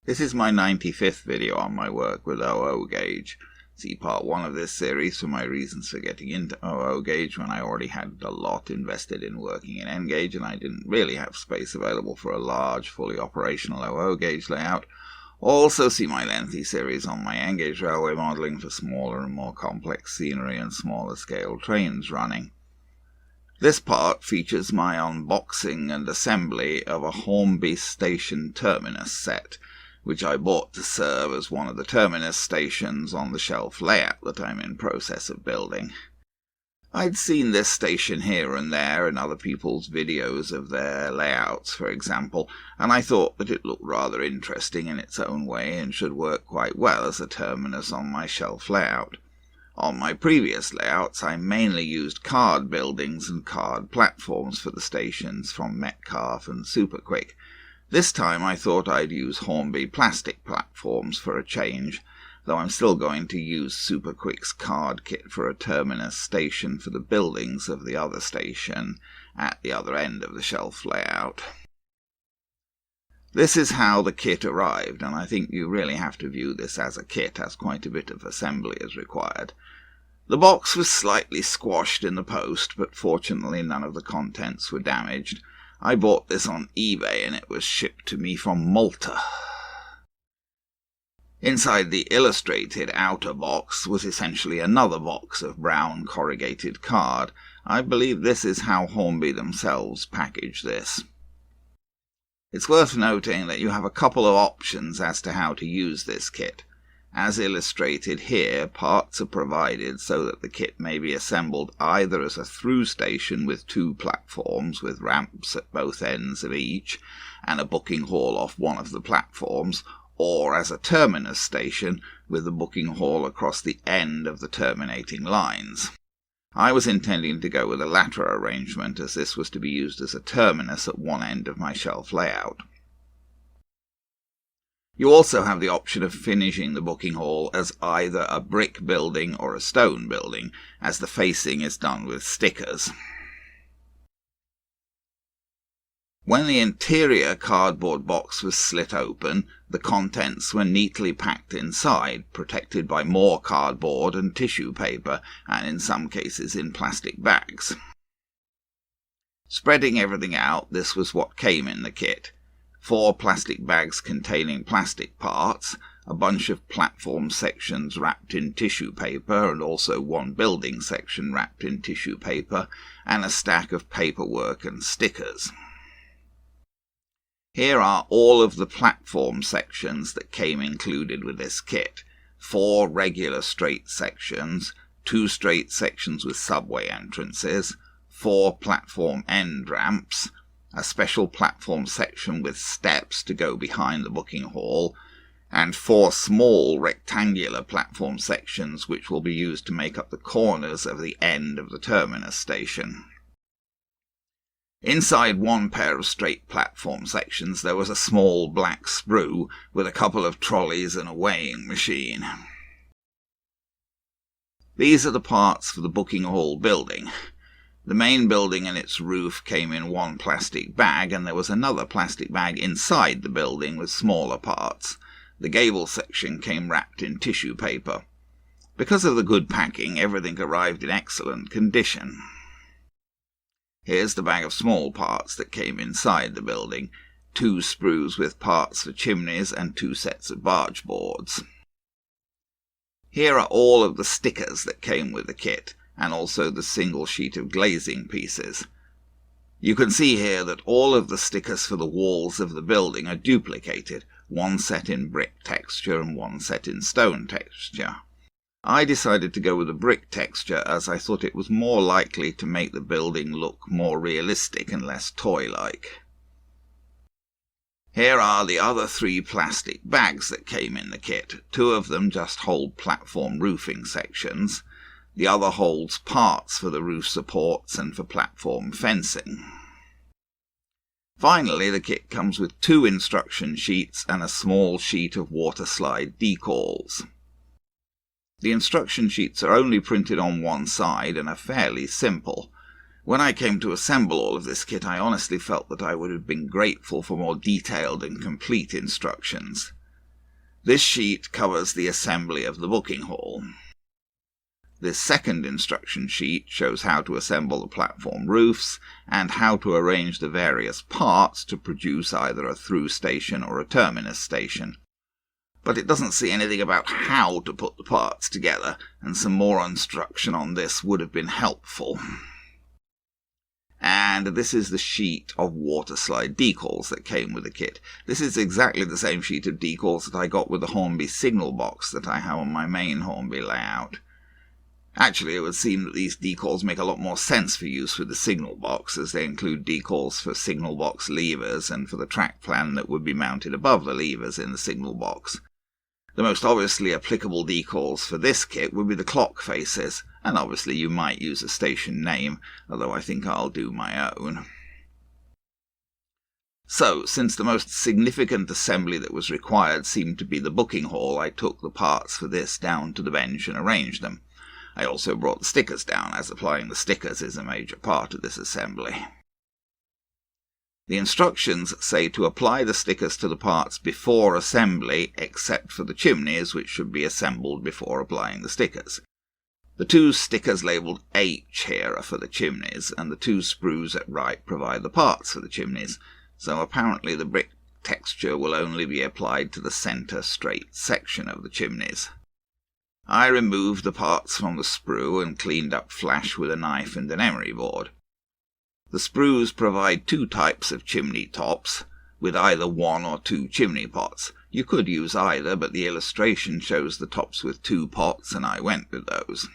This is my 95th video on my work with OO gauge. See part 1 of this series for my reasons for getting into OO gauge when I already had a lot invested in working in N gauge and I didn't really have space available for a large, fully operational OO gauge layout. Also see my lengthy series on my N gauge railway modelling for smaller and more complex scenery and smaller scale trains running. This part features my unboxing and assembly of a Hornby Station Terminus set, which I bought to serve as one of the terminus stations on the shelf layout that I'm in process of building. I'd seen this station here and there in other people's videos of their layouts, for example, and I thought that it looked rather interesting in its own way and should work quite well as a terminus on my shelf layout. On my previous layouts, I mainly used card buildings and card platforms for the stations from Metcalfe and Superquick. This time I thought I'd use Hornby plastic platforms for a change, though I'm still going to use Superquick's card kit for a terminus station for the buildings of the other station at the other end of the shelf layout. This is how the kit arrived, and I think you really have to view this as a kit, as quite a bit of assembly is required. The box was slightly squashed in the post, but fortunately none of the contents were damaged. I bought this on eBay and it was shipped to me from Malta. Inside the illustrated outer box was essentially another box of brown corrugated card. I believe this is how Hornby themselves package this. It's worth noting that you have a couple of options as to how to use this kit. As illustrated here, parts are provided so that the kit may be assembled either as a through station with 2 platforms with ramps at both ends of each and a booking hall off one of the platforms, or as a terminus station with a booking hall across the end of the terminating lines. I was intending to go with the latter arrangement, as this was to be used as a terminus at one end of my shelf layout. You also have the option of finishing the booking hall as either a brick building or a stone building, as the facing is done with stickers. When the interior cardboard box was slit open, the contents were neatly packed inside, protected by more cardboard and tissue paper, and in some cases in plastic bags. Spreading everything out, this was what came in the kit. 4 plastic bags containing plastic parts, a bunch of platform sections wrapped in tissue paper and also 1 building section wrapped in tissue paper, and a stack of paperwork and stickers. Here are all of the platform sections that came included with this kit. 4 regular straight sections, 2 straight sections with subway entrances, 4 platform end ramps, a special platform section with steps to go behind the booking hall, and 4 small rectangular platform sections which will be used to make up the corners of the end of the terminus station. Inside 1 pair of straight platform sections there was a small black sprue with a couple of trolleys and a weighing machine. These are the parts for the booking hall building. The main building and its roof came in 1 plastic bag, and there was another plastic bag inside the building with smaller parts. The gable section came wrapped in tissue paper. Because of the good packing, everything arrived in excellent condition. Here's the bag of small parts that came inside the building, 2 sprues with parts for chimneys and 2 sets of barge boards. Here are all of the stickers that came with the kit, and also the single sheet of glazing pieces. You can see here that all of the stickers for the walls of the building are duplicated, 1 set in brick texture and 1 set in stone texture. I decided to go with the brick texture as I thought it was more likely to make the building look more realistic and less toy-like. Here are the other 3 plastic bags that came in the kit. 2 of them just hold platform roofing sections. The other holds parts for the roof supports and for platform fencing. Finally, the kit comes with 2 instruction sheets and a small sheet of water slide decals. The instruction sheets are only printed on 1 side and are fairly simple. When I came to assemble all of this kit, I honestly felt that I would have been grateful for more detailed and complete instructions. This sheet covers the assembly of the booking hall. This second instruction sheet shows how to assemble the platform roofs and how to arrange the various parts to produce either a through station or a terminus station. But it doesn't say anything about how to put the parts together, and some more instruction on this would have been helpful. And this is the sheet of waterslide decals that came with the kit. This is exactly the same sheet of decals that I got with the Hornby signal box that I have on my main Hornby layout. Actually, it would seem that these decals make a lot more sense for use with the signal box, as they include decals for signal box levers and for the track plan that would be mounted above the levers in the signal box. The most obviously applicable decals for this kit would be the clock faces, and obviously you might use a station name, although I think I'll do my own. So, since the most significant assembly that was required seemed to be the booking hall, I took the parts for this down to the bench and arranged them. I also brought the stickers down, as applying the stickers is a major part of this assembly. The instructions say to apply the stickers to the parts before assembly, except for the chimneys, which should be assembled before applying the stickers. The two stickers labelled H here are for the chimneys, and the two sprues at right provide the parts for the chimneys, so apparently the brick texture will only be applied to the centre straight section of the chimneys. I removed the parts from the sprue and cleaned up flash with a knife and an emery board. The sprues provide two types of chimney tops, with either one or two chimney pots. You could use either, but the illustration shows the tops with two pots, and I went with those.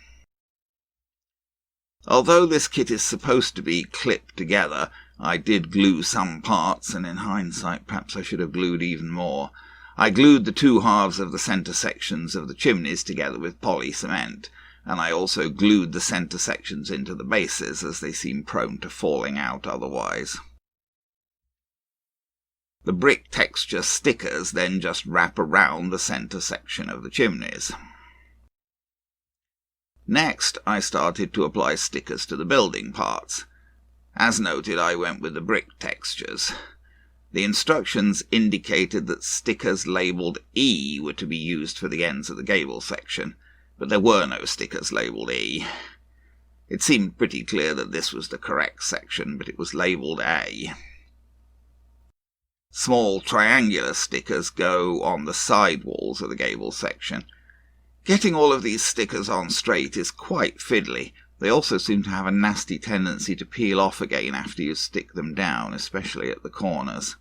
Although this kit is supposed to be clipped together, I did glue some parts, and in hindsight perhaps I should have glued even more. I glued the two halves of the centre sections of the chimneys together with poly cement, and I also glued the centre sections into the bases, as they seem prone to falling out otherwise. The brick texture stickers then just wrap around the centre section of the chimneys. Next, I started to apply stickers to the building parts. As noted, I went with the brick textures. The instructions indicated that stickers labelled E were to be used for the ends of the gable section, but there were no stickers labelled E. It seemed pretty clear that this was the correct section, but it was labelled A. Small triangular stickers go on the side walls of the gable section. Getting all of these stickers on straight is quite fiddly. They also seem to have a nasty tendency to peel off again after you stick them down, especially at the corners.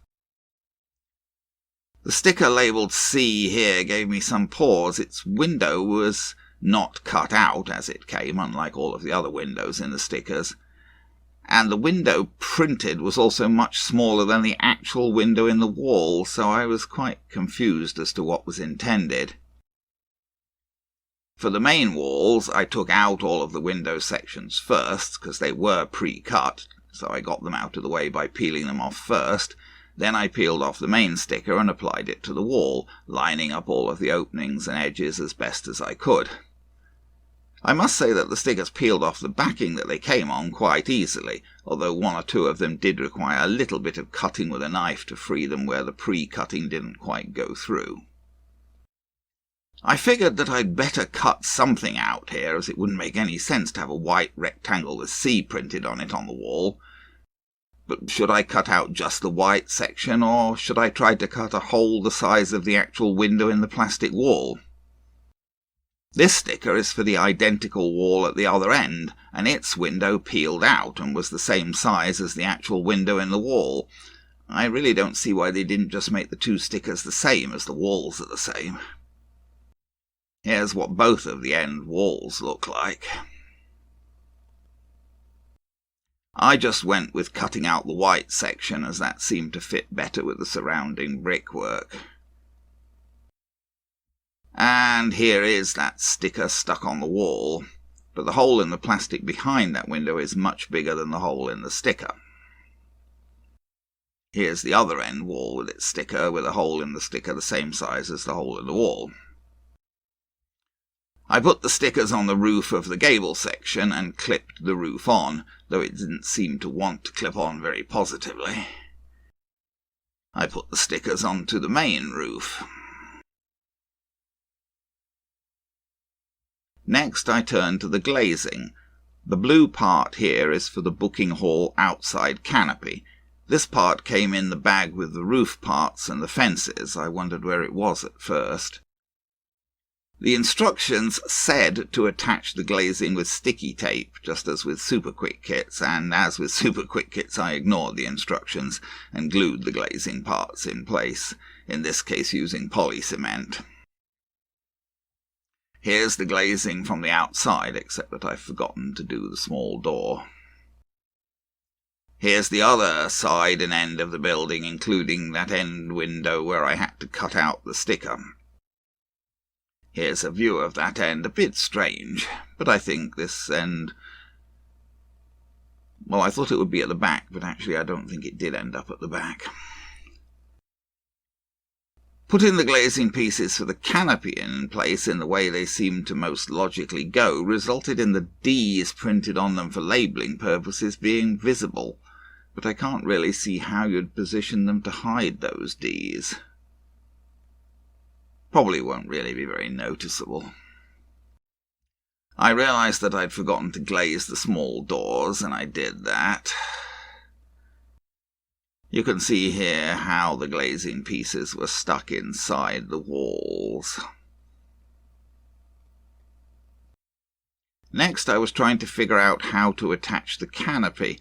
The sticker labelled C here gave me some pause. Its window was not cut out as it came, unlike all of the other windows in the stickers. And the window printed was also much smaller than the actual window in the wall, so I was quite confused as to what was intended. For the main walls, I took out all of the window sections first, because they were pre-cut, so I got them out of the way by peeling them off first. Then I peeled off the main sticker and applied it to the wall, lining up all of the openings and edges as best as I could. I must say that the stickers peeled off the backing that they came on quite easily, although one or two of them did require a little bit of cutting with a knife to free them where the pre-cutting didn't quite go through. I figured that I'd better cut something out here, as it wouldn't make any sense to have a white rectangle with C printed on it on the wall. But should I cut out just the white section, or should I try to cut a hole the size of the actual window in the plastic wall? This sticker is for the identical wall at the other end, and its window peeled out and was the same size as the actual window in the wall. I really don't see why they didn't just make the two stickers the same, as the walls are the same. Here's what both of the end walls look like. I just went with cutting out the white section, as that seemed to fit better with the surrounding brickwork. And here is that sticker stuck on the wall, but the hole in the plastic behind that window is much bigger than the hole in the sticker. Here's the other end wall with its sticker, with a hole in the sticker the same size as the hole in the wall. I put the stickers on the roof of the gable section and clipped the roof on, though it didn't seem to want to clip on very positively. I put the stickers onto the main roof. Next I turned to the glazing. The blue part here is for the booking hall outside canopy. This part came in the bag with the roof parts and the fences. I wondered where it was at first. The instructions said to attach the glazing with sticky tape, just as with Super Quick kits, and as with Super Quick kits I ignored the instructions and glued the glazing parts in place, in this case using poly cement. Here's the glazing from the outside, except that I've forgotten to do the small door. Here's the other side and end of the building, including that end window where I had to cut out the sticker. Here's a view of that end, a bit strange, but I think this end... Well, I thought it would be at the back, but actually I don't think it did end up at the back. Putting the glazing pieces for the canopy in place in the way they seemed to most logically go resulted in the D's printed on them for labelling purposes being visible, but I can't really see how you'd position them to hide those D's. Probably won't really be very noticeable. I realised that I'd forgotten to glaze the small doors, and I did that. You can see here how the glazing pieces were stuck inside the walls. Next, I was trying to figure out how to attach the canopy.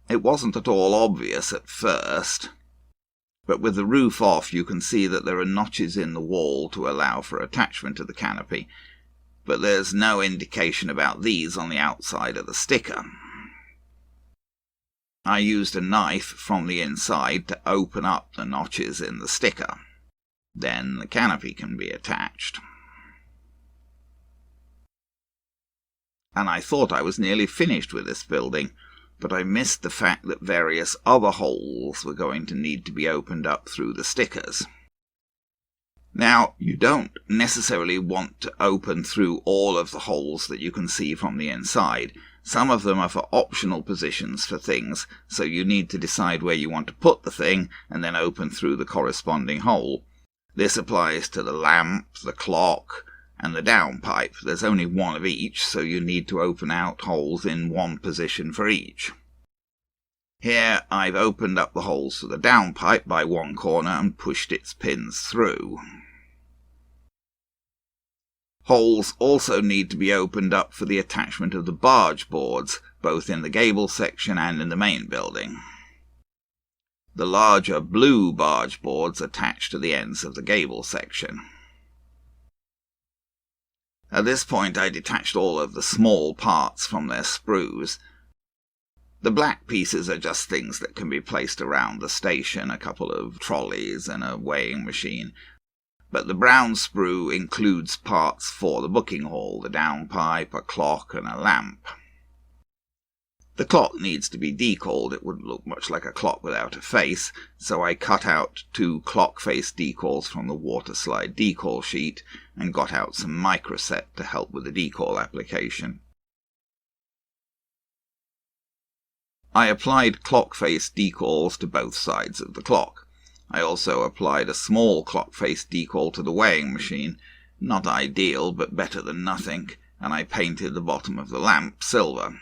It wasn't at all obvious at first, but with the roof off you can see that there are notches in the wall to allow for attachment to the canopy, but there's no indication about these on the outside of the sticker. I used a knife from the inside to open up the notches in the sticker. Then the canopy can be attached. And I thought I was nearly finished with this building, but I missed the fact that various other holes were going to need to be opened up through the stickers. Now, you don't necessarily want to open through all of the holes that you can see from the inside. Some of them are for optional positions for things, so you need to decide where you want to put the thing and then open through the corresponding hole. This applies to the lamp, the clock, and the downpipe. There's only one of each, so you need to open out holes in one position for each. Here I've opened up the holes for the downpipe by one corner and pushed its pins through. Holes also need to be opened up for the attachment of the barge boards, both in the gable section and in the main building. The larger blue barge boards attach to the ends of the gable section. At this point I detached all of the small parts from their sprues. The black pieces are just things that can be placed around the station, a couple of trolleys and a weighing machine, but the brown sprue includes parts for the booking hall, the downpipe, a clock and a lamp. The clock needs to be decalled. It wouldn't look much like a clock without a face, so I cut out 2 clock face decals from the water slide decal sheet and got out some microset to help with the decal application. I applied clock face decals to both sides of the clock. I also applied a small clock face decal to the weighing machine, not ideal but better than nothing, and I painted the bottom of the lamp silver.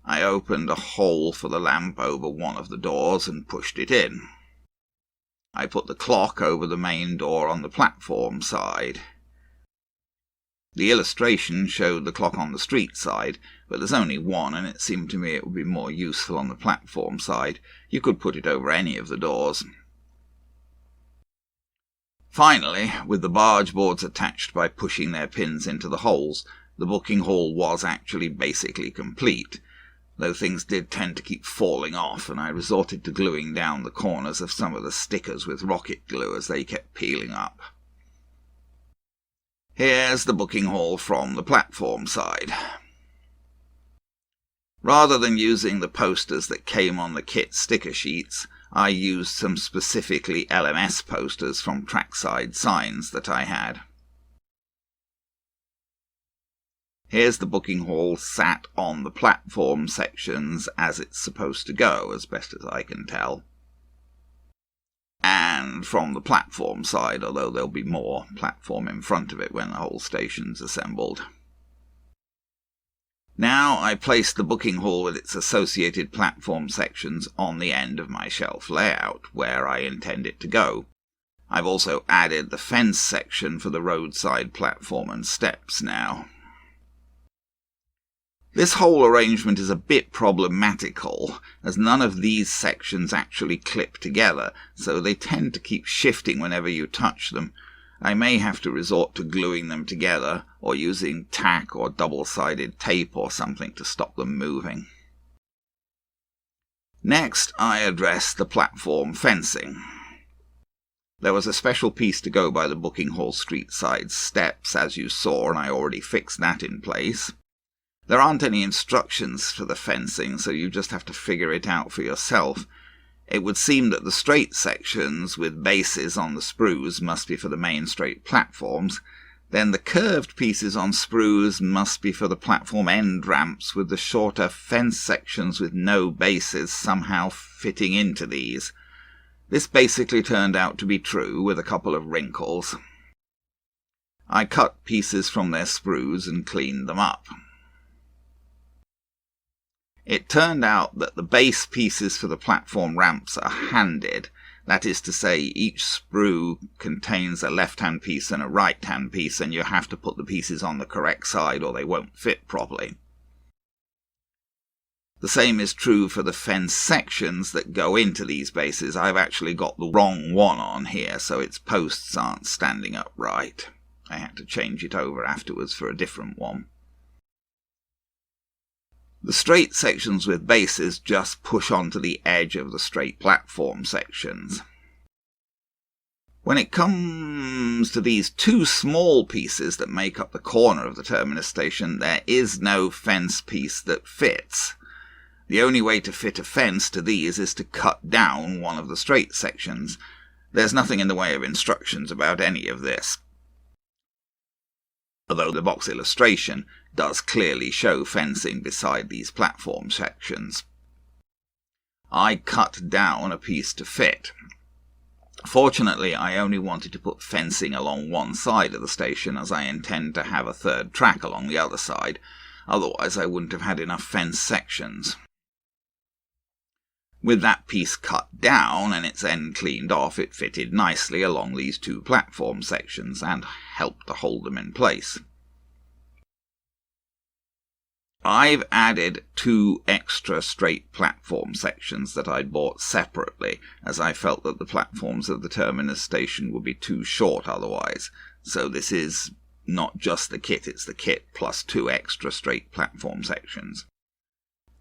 I opened a hole for the lamp over one of the doors and pushed it in. I put the clock over the main door on the platform side. The illustration showed the clock on the street side, but there's only one, and it seemed to me it would be more useful on the platform side. You could put it over any of the doors. Finally, with the barge boards attached by pushing their pins into the holes, the booking hall was actually basically complete, though things did tend to keep falling off, and I resorted to gluing down the corners of some of the stickers with rocket glue as they kept peeling up. Here's the booking hall from the platform side. Rather than using the posters that came on the kit sticker sheets, I used some specifically LMS posters from trackside signs that I had. Here's the booking hall sat on the platform sections as it's supposed to go, as best as I can tell. And and from the platform side, although there'll be more platform in front of it when the whole station's assembled. Now I place the booking hall with its associated platform sections on the end of my shelf layout, where I intend it to go. I've also added the fence section for the roadside platform and steps now. This whole arrangement is a bit problematical, as none of these sections actually clip together, so they tend to keep shifting whenever you touch them. I may have to resort to gluing them together, or using tack or double-sided tape or something to stop them moving. Next, I address the platform fencing. There was a special piece to go by the booking hall street side steps, as you saw, and I already fixed that in place. There aren't any instructions for the fencing, so you just have to figure it out for yourself. It would seem that the straight sections with bases on the sprues must be for the main straight platforms, then the curved pieces on sprues must be for the platform end ramps, with the shorter fence sections with no bases somehow fitting into these. This basically turned out to be true, with a couple of wrinkles. I cut pieces from their sprues and cleaned them up. It turned out that the base pieces for the platform ramps are handed. That is to say, each sprue contains a left-hand piece and a right-hand piece, and you have to put the pieces on the correct side or they won't fit properly. The same is true for the fence sections that go into these bases. I've actually got the wrong one on here, so its posts aren't standing up right. I had to change it over afterwards for a different one. The straight sections with bases just push onto the edge of the straight platform sections. When it comes to these two small pieces that make up the corner of the terminus station, there is no fence piece that fits. The only way to fit a fence to these is to cut down one of the straight sections. There's nothing in the way of instructions about any of this, although the box illustration does clearly show fencing beside these platform sections. I cut down a piece to fit. Fortunately, I only wanted to put fencing along one side of the station, as I intend to have a third track along the other side. Otherwise I wouldn't have had enough fence sections. With that piece cut down and its end cleaned off, it fitted nicely along these two platform sections and helped to hold them in place. I've added 2 extra straight platform sections that I'd bought separately, as I felt that the platforms of the terminus station would be too short otherwise. So this is not just the kit, it's the kit plus 2 extra straight platform sections.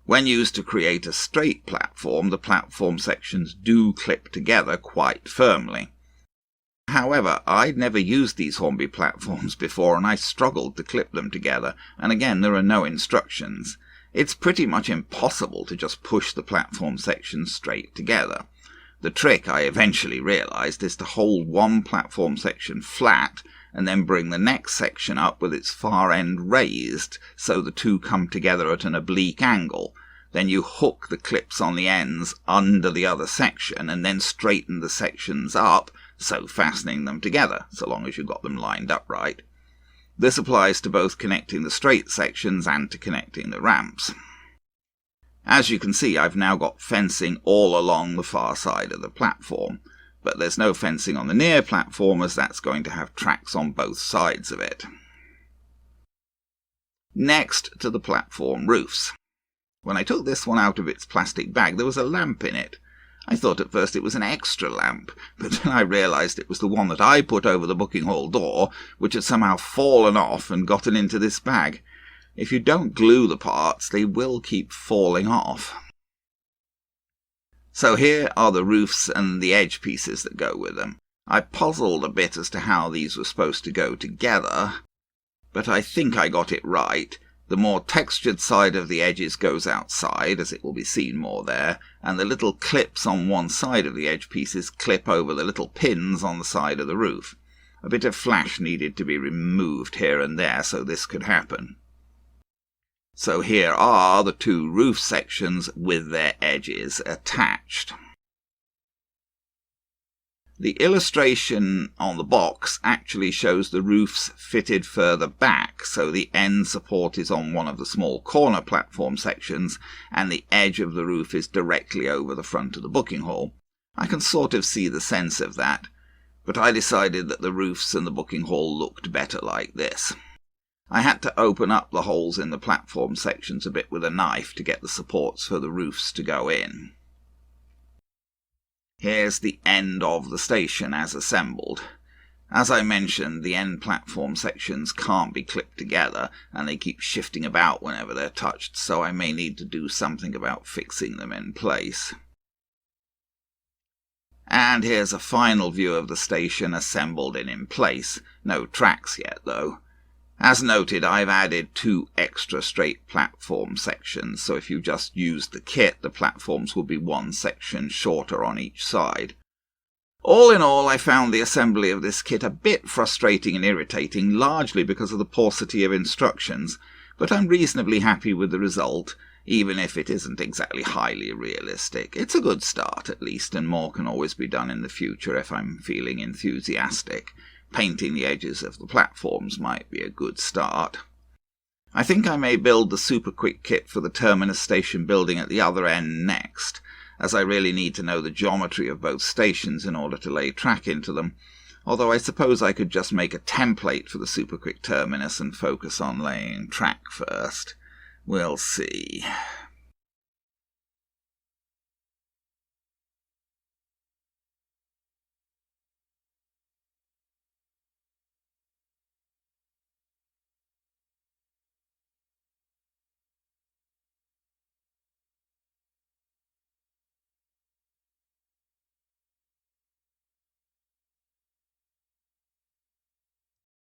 When used to create a straight platform, the platform sections do clip together quite firmly. However, I'd never used these Hornby platforms before, and I struggled to clip them together, and again there are no instructions. It's pretty much impossible to just push the platform sections straight together. The trick, I eventually realised, is to hold one platform section flat, and then bring the next section up with its far end raised, so the two come together at an oblique angle. Then you hook the clips on the ends under the other section, and then straighten the sections up, so fastening them together, so long as you've got them lined up right. This applies to both connecting the straight sections and to connecting the ramps. As you can see, I've now got fencing all along the far side of the platform, but there's no fencing on the near platform, as that's going to have tracks on both sides of it. Next to the platform roofs. When I took this one out of its plastic bag, there was a lamp in it. I thought at first it was an extra lamp, but then I realised it was the one that I put over the booking hall door, which had somehow fallen off and gotten into this bag. If you don't glue the parts, they will keep falling off. So here are the roofs and the edge pieces that go with them. I puzzled a bit as to how these were supposed to go together, but I think I got it right. The more textured side of the edges goes outside, as it will be seen more there, and the little clips on one side of the edge pieces clip over the little pins on the side of the roof. A bit of flash needed to be removed here and there so this could happen. So here are the 2 roof sections with their edges attached. The illustration on the box actually shows the roofs fitted further back, so the end support is on one of the small corner platform sections, and the edge of the roof is directly over the front of the booking hall. I can sort of see the sense of that, but I decided that the roofs and the booking hall looked better like this. I had to open up the holes in the platform sections a bit with a knife to get the supports for the roofs to go in. Here's the end of the station as assembled. As I mentioned, the end platform sections can't be clipped together, and they keep shifting about whenever they're touched, so I may need to do something about fixing them in place. And here's a final view of the station assembled and in place. No tracks yet, though. As noted, I've added 2 extra straight platform sections, so if you just used the kit, the platforms will be 1 section shorter on each side. All in all, I found the assembly of this kit a bit frustrating and irritating, largely because of the paucity of instructions, but I'm reasonably happy with the result, even if it isn't exactly highly realistic. It's a good start, at least, and more can always be done in the future if I'm feeling enthusiastic. Painting the edges of the platforms might be a good start. I think I may build the super quick kit for the Terminus station building at the other end next, as I really need to know the geometry of both stations in order to lay track into them, although I suppose I could just make a template for the super quick terminus and focus on laying track first. We'll see.